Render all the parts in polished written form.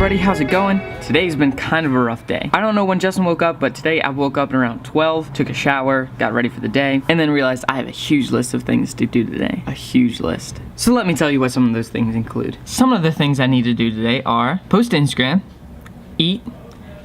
everybody, how's it going? Today's been kind of a rough day. I don't know when Justin woke up, but today I woke up at around 12, took a shower, got ready for the day, and then realized I have a huge list of things to do today. A huge list. So let me tell you what some of those things include. Some of the things I need to do today are post to Instagram, eat,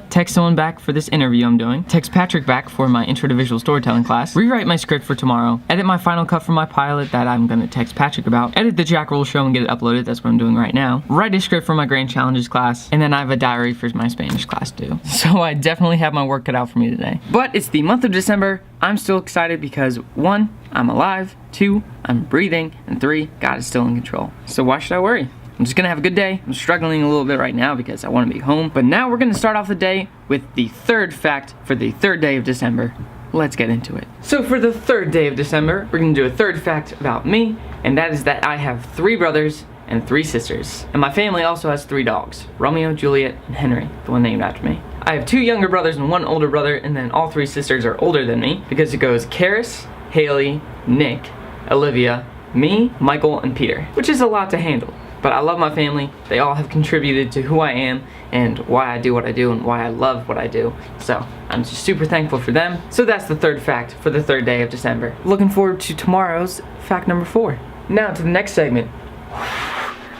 text someone back for this interview I'm doing, text Patrick back for my intro to visual storytelling class, rewrite my script for tomorrow, edit my final cut for my pilot that I'm gonna text Patrick about, edit the Jack Ruhl Show and get it uploaded, that's what I'm doing right now, write a script for my grand challenges class, and then I have a diary for my Spanish class too. So I definitely have my work cut out for me today. But it's the month of December. I'm still excited because 1, I'm alive, 2, I'm breathing, and 3, God is still in control. So why should I worry? I'm just gonna have a good day. I'm struggling a little bit right now because I wanna be home. But now we're gonna start off the day with the third fact for the third day of December. Let's get into it. So for the third day of December, we're gonna do a third fact about me, and that is that I have 3 brothers and 3 sisters. And my family also has 3 dogs, Romeo, Juliet, and Henry, the one named after me. I have 2 younger brothers and 1 older brother, and then all 3 sisters are older than me because it goes Karis, Haley, Nick, Olivia, me, Michael, and Peter, which is a lot to handle. But I love my family. They all have contributed to who I am and why I do what I do and why I love what I do. So I'm just super thankful for them. So that's the third fact for the third day of December. Looking forward to tomorrow's fact number 4. Now to the next segment.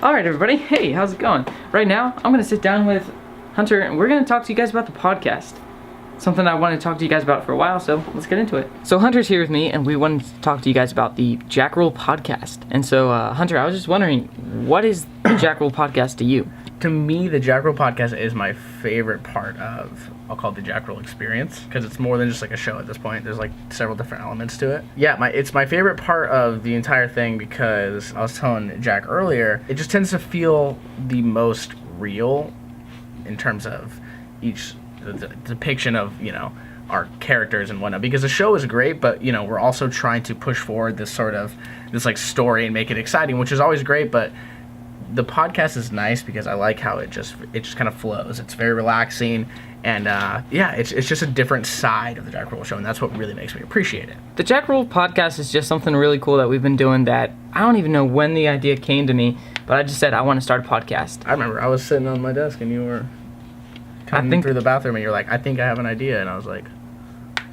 Alright everybody, hey, how's it going? Right now, I'm gonna sit down with Hunter and we're gonna talk to you guys about the podcast. Something I wanted to talk to you guys about for a while, so let's get into it. So Hunter's here with me, and we wanted to talk to you guys about the Jack Ruhl Podcast. And so, Hunter, I was just wondering, what is the Jack Ruhl Podcast to you? To me, the Jack Ruhl Podcast is my favorite part of, I'll call it the Jack Ruhl experience, because it's more than just like a show at this point. There's like several different elements to it. Yeah, it's my favorite part of the entire thing because I was telling Jack earlier, it just tends to feel the most real in terms of each the depiction of, you know, our characters and whatnot, because the show is great, but, you know, we're also trying to push forward this sort of this like story and make it exciting, which is always great. But the podcast is nice because I like how it just kind of flows. It's very relaxing, and yeah, it's just a different side of the Jack Ruhl Show, and that's what really makes me appreciate it. The Jack Ruhl Podcast is just something really cool that we've been doing that I don't even know when the idea came to me, but I just said I want to start a podcast. I remember I was sitting on my desk and you were coming through the bathroom and you're like, I think I have an idea, and I was like,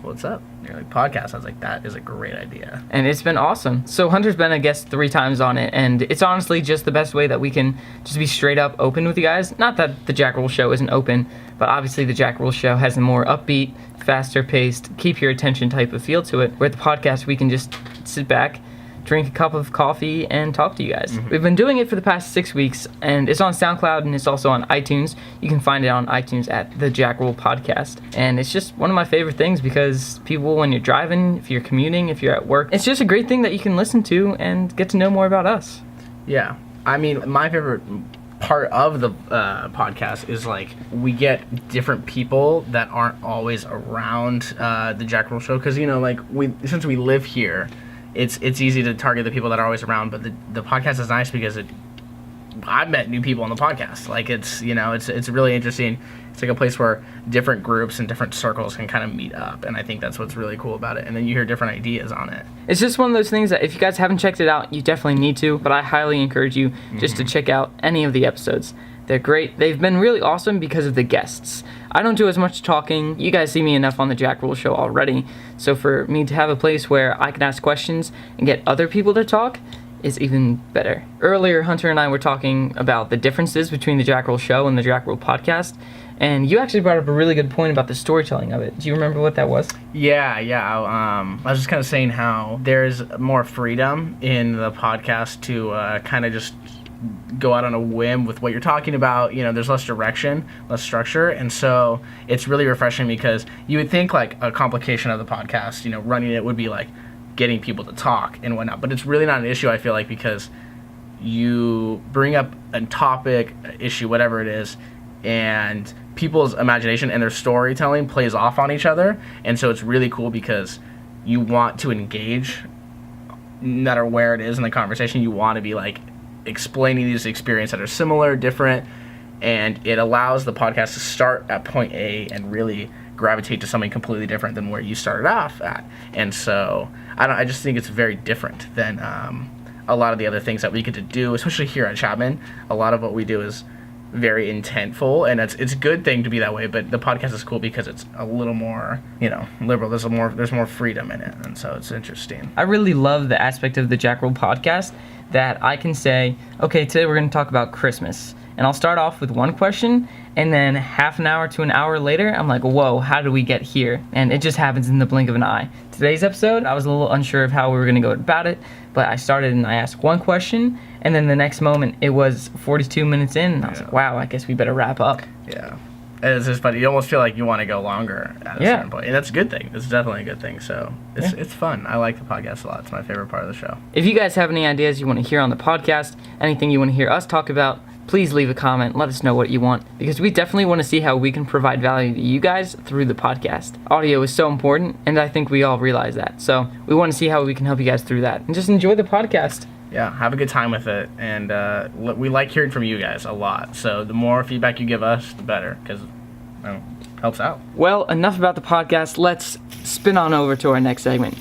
what's up? And you're like, podcast. I was like, that is a great idea. And it's been awesome. So Hunter's been a guest 3 times on it, and it's honestly just the best way that we can just be straight up open with you guys. Not that the Jack Ruhl Show isn't open, but obviously the Jack Ruhl Show has a more upbeat, faster paced, keep your attention type of feel to it, where at the podcast we can just sit back, drink a cup of coffee, and talk to you guys. Mm-hmm. We've been doing it for the past 6 weeks, and it's on SoundCloud, and it's also on iTunes. You can find it on iTunes at the Jack Ruhl Podcast. And it's just one of my favorite things because people, when you're driving, if you're commuting, if you're at work, it's just a great thing that you can listen to and get to know more about us. Yeah. I mean, my favorite part of the podcast is like we get different people that aren't always around the Jack Ruhl Show, because, you know, like since we live here, it's easy to target the people that are always around, but the podcast is nice because I've met new people on the podcast. Like, it's, you know, it's really interesting. It's like a place where different groups and different circles can kind of meet up, and I think that's what's really cool about it. And then you hear different ideas on it. It's just one of those things that if you guys haven't checked it out, you definitely need to, but I highly encourage you just to check out any of the episodes. They're great. They've been really awesome because of the guests. I don't do as much talking. You guys see me enough on the Jack Ruhl Show already. So for me to have a place where I can ask questions and get other people to talk is even better. Earlier, Hunter and I were talking about the differences between the Jack Ruhl Show and the Jack Ruhl Podcast. And you actually brought up a really good point about the storytelling of it. Do you remember what that was? Yeah. I was just kind of saying how there's more freedom in the podcast to kind of just go out on a whim with what you're talking about. You know, there's less direction, less structure, and so it's really refreshing because you would think like a complication of the podcast, you know, running it would be like getting people to talk and whatnot, but it's really not an issue, I feel like, because you bring up a topic, issue, whatever it is, and people's imagination and their storytelling plays off on each other, and so it's really cool because you want to engage no matter where it is in the conversation. You want to be like explaining these experiences that are similar, different, and it allows the podcast to start at point A and really gravitate to something completely different than where you started off at. And so I just think it's very different than a lot of the other things that we get to do, especially here at Chapman. A lot of what we do is very intentful, and it's a good thing to be that way. But the podcast is cool because it's a little more, liberal. There's more freedom in it, and so it's interesting. I really love the aspect of the Jack Ruhl Podcast that I can say, okay, today we're going to talk about Christmas. And I'll start off with one question, and then half an hour to an hour later, I'm like, whoa, how did we get here? And it just happens in the blink of an eye. Today's episode, I was a little unsure of how we were going to go about it, but I started and I asked one question, and then the next moment, it was 42 minutes in, and I was like, wow, I guess we better wrap up. Yeah. And it's just funny. You almost feel like you want to go longer at a certain point. And that's a good thing. It's definitely a good thing. So it's fun. I like the podcast a lot. It's my favorite part of the show. If you guys have any ideas you want to hear on the podcast, anything you want to hear us talk about, please leave a comment. Let us know what you want, because we definitely want to see how we can provide value to you guys through the podcast. Audio is so important, and I think we all realize that. So we want to see how we can help you guys through that. And just enjoy the podcast. Yeah, have a good time with it, and we like hearing from you guys a lot. So the more feedback you give us, the better, because it helps out. Well, enough about the podcast. Let's spin on over to our next segment.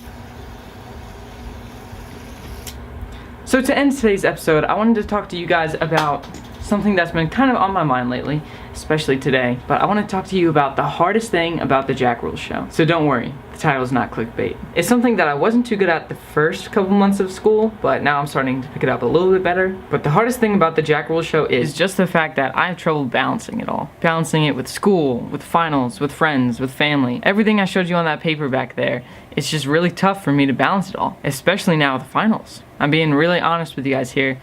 So to end today's episode, I wanted to talk to you guys about something that's been kind of on my mind lately, especially today. But I want to talk to you about the hardest thing about the Jack Ruhl Show. So don't worry, the title is not clickbait. It's something that I wasn't too good at the first couple months of school, but now I'm starting to pick it up a little bit better. But the hardest thing about the Jack Ruhl Show is just the fact that I have trouble balancing it all. Balancing it with school, with finals, with friends, with family. Everything I showed you on that paper back there, it's just really tough for me to balance it all, especially now with the finals. I'm being really honest with you guys here.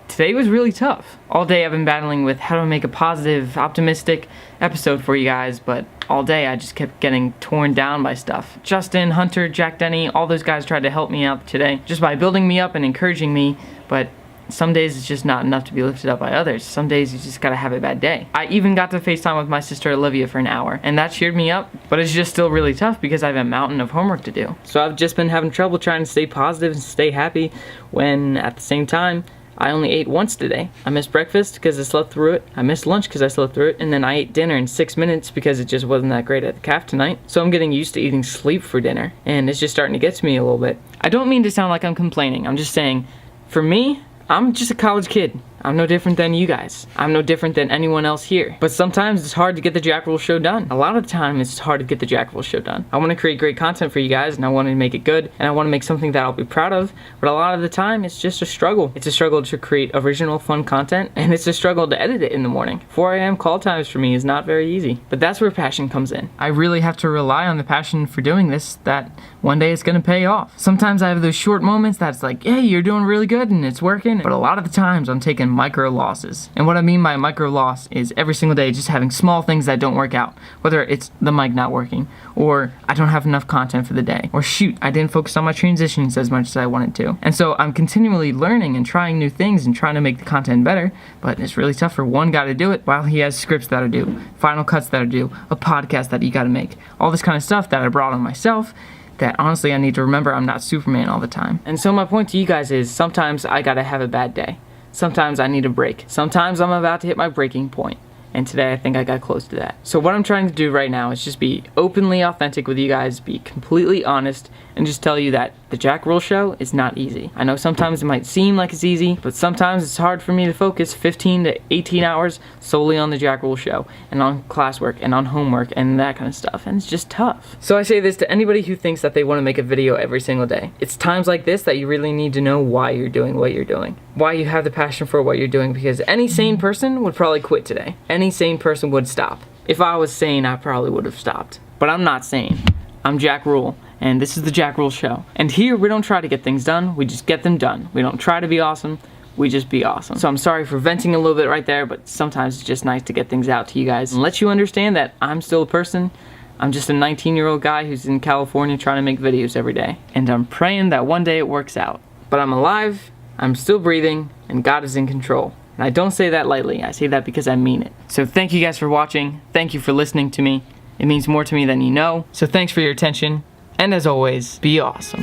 Today was really tough. All day I've been battling with how to make a positive, optimistic episode for you guys, but all day I just kept getting torn down by stuff. Justin, Hunter, Jack Denny, all those guys tried to help me out today just by building me up and encouraging me, but some days it's just not enough to be lifted up by others. Some days you just gotta have a bad day. I even got to FaceTime with my sister Olivia for an hour, and that cheered me up, but it's just still really tough because I have a mountain of homework to do. So I've just been having trouble trying to stay positive and stay happy when at the same time, I only ate once today. I missed breakfast because I slept through it. I missed lunch because I slept through it. And then I ate dinner in 6 minutes because it just wasn't that great at the caf tonight. So I'm getting used to eating sleep for dinner. And it's just starting to get to me a little bit. I don't mean to sound like I'm complaining. I'm just saying, for me, I'm just a college kid. I'm no different than you guys. I'm no different than anyone else here. But sometimes it's hard to get the Jack Ruhl Show done. A lot of the time it's hard to get the Jack Ruhl Show done. I want to create great content for you guys, and I want to make it good, and I want to make something that I'll be proud of, but a lot of the time it's just a struggle. It's a struggle to create original, fun content, and it's a struggle to edit it in the morning. 4 a.m. call times for me is not very easy, but that's where passion comes in. I really have to rely on the passion for doing this, that one day it's going to pay off. Sometimes I have those short moments that's like, hey, you're doing really good and it's working, but a lot of the times I'm taking micro losses. And what I mean by micro loss is every single day just having small things that don't work out. Whether it's the mic not working, or I don't have enough content for the day, or shoot, I didn't focus on my transitions as much as I wanted to. And so I'm continually learning and trying new things and trying to make the content better, but it's really tough for one guy to do it while he has scripts that are due, final cuts that are due, a podcast that you gotta make, all this kind of stuff that I brought on myself that honestly I need to remember I'm not Superman all the time. And so my point to you guys is sometimes I gotta have a bad day. Sometimes I need a break. Sometimes I'm about to hit my breaking point. And today I think I got close to that. So what I'm trying to do right now is just be openly authentic with you guys, be completely honest, and just tell you that the Jack Ruhl Show is not easy. I know sometimes it might seem like it's easy, but sometimes it's hard for me to focus 15 to 18 hours solely on the Jack Ruhl Show, and on classwork, and on homework, and that kind of stuff, and it's just tough. So I say this to anybody who thinks that they want to make a video every single day. It's times like this that you really need to know why you're doing what you're doing, why you have the passion for what you're doing, because any sane person would probably quit today. Any sane person would stop. If I was sane, I probably would have stopped. But I'm not sane. I'm Jack Ruhl, and this is the Jack Ruhl Show. And here, we don't try to get things done, we just get them done. We don't try to be awesome, we just be awesome. So I'm sorry for venting a little bit right there, but sometimes it's just nice to get things out to you guys and let you understand that I'm still a person. I'm just a 19-year-old guy who's in California trying to make videos every day. And I'm praying that one day it works out. But I'm alive, I'm still breathing, and God is in control. And I don't say that lightly, I say that because I mean it. So thank you guys for watching, thank you for listening to me. It means more to me than you know. So thanks for your attention, and as always, be awesome.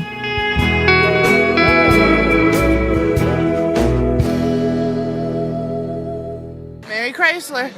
Merry Chrysler.